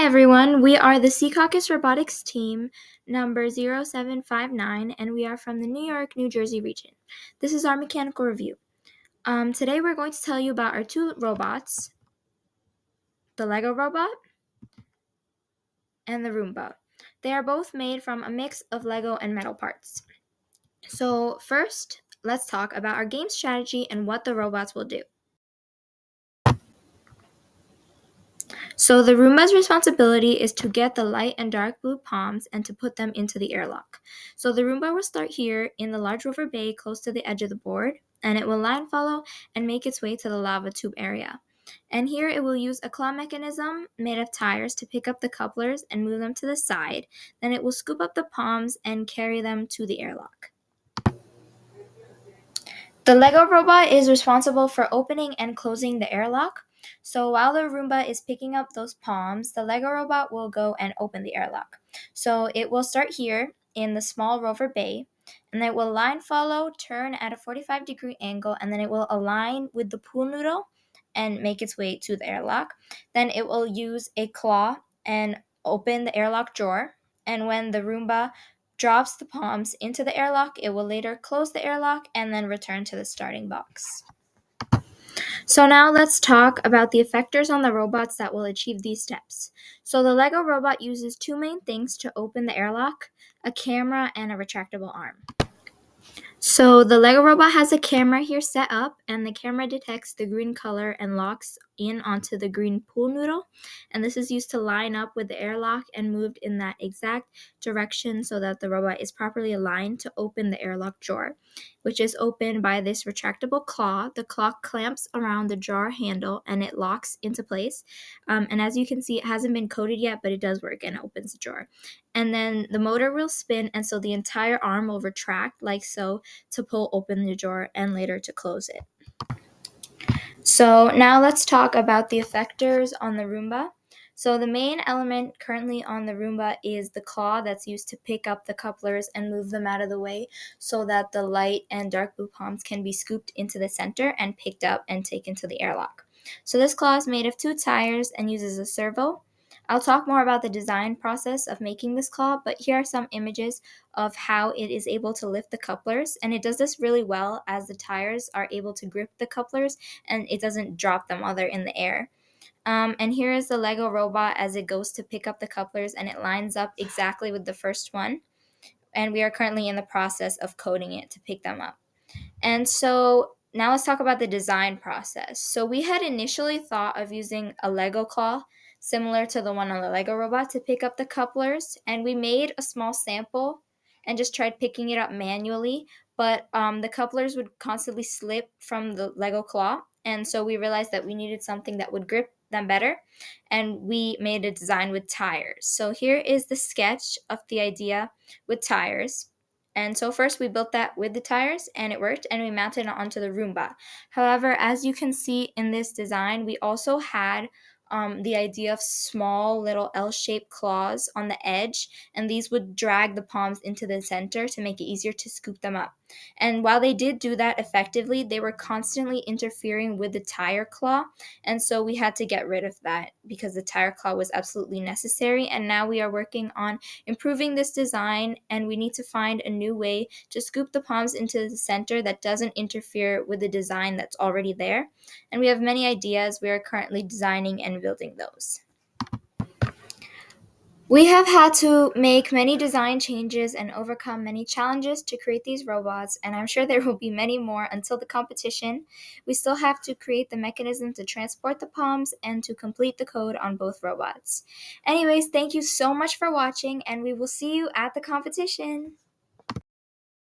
everyone, we are the Secaucus robotics team number 0759 and we are from the New York, New Jersey region. This is our mechanical review. Today we're going to tell you about our two robots, the Lego robot and the Roomba. They are both made from a mix of Lego and metal parts. So first, let's talk about our game strategy and what the robots will do. So the Roomba's responsibility is to get the light and dark blue palms and to put them into the airlock. So the Roomba will start here in the large rover bay close to the edge of the board, and it will line follow and make its way to the lava tube area. And here it will use a claw mechanism made of tires to pick up the couplers and move them to the side. Then it will scoop up the palms and carry them to the airlock. The Lego robot is responsible for opening and closing the airlock. So while the Roomba is picking up those palms, the Lego robot will go and open the airlock. So it will start here in the small rover bay, and then it will line follow, turn at a 45-degree angle, and then it will align with the pool noodle and make its way to the airlock. Then it will use a claw and open the airlock drawer. And when the Roomba drops the palms into the airlock, it will later close the airlock and then return to the starting box. So now let's talk about the effectors on the robots that will achieve these steps. So the Lego robot uses two main things to open the airlock: a camera and a retractable arm. So the Lego robot has a camera here set up, and the camera detects the green color and locks in onto the green pool noodle. And this is used to line up with the airlock and moved in that exact direction so that the robot is properly aligned to open the airlock drawer, which is opened by this retractable claw. The claw clamps around the jar handle and it locks into place. And as you can see, it hasn't been coated yet, but it does work and opens the drawer. And then the motor will spin, and so the entire arm will retract like so to pull open the drawer and later to close it. So now let's talk about the effectors on the Roomba. So the main element currently on the Roomba is the claw that's used to pick up the couplers and move them out of the way so that the light and dark blue palms can be scooped into the center and picked up and taken to the airlock. So this claw is made of two tires and uses a servo. I'll talk more about the design process of making this claw, but here are some images of how it is able to lift the couplers, and it does this really well as the tires are able to grip the couplers and it doesn't drop them while they're in the air. And here is the Lego robot as it goes to pick up the couplers, and it lines up exactly with the first one, and we are currently in the process of coating it to pick them up. And so now let's talk about the design process. So we had initially thought of using a Lego claw similar to the one on the Lego robot to pick up the couplers, and we made a small sample and just tried picking it up manually, but the couplers would constantly slip from the Lego claw, and so we realized that we needed something that would grip them better, and we made a design with tires. So here is the sketch of the idea with tires. And so first we built that with the tires and it worked, and we mounted it onto the Roomba. However, as you can see in this design, we also had the idea of small little L-shaped claws on the edge, and these would drag the palms into the center to make it easier to scoop them up. And while they did do that effectively, they were constantly interfering with the tire claw, and so we had to get rid of that because the tire claw was absolutely necessary. And now we are working on improving this design, and we need to find a new way to scoop the palms into the center that doesn't interfere with the design that's already there. And we have many ideas. We are currently designing and building those. We have had to make many design changes and overcome many challenges to create these robots, and I'm sure there will be many more until the competition. We still have to create the mechanism to transport the palms and to complete the code on both robots. Anyways, thank you so much for watching, and we will see you at the competition.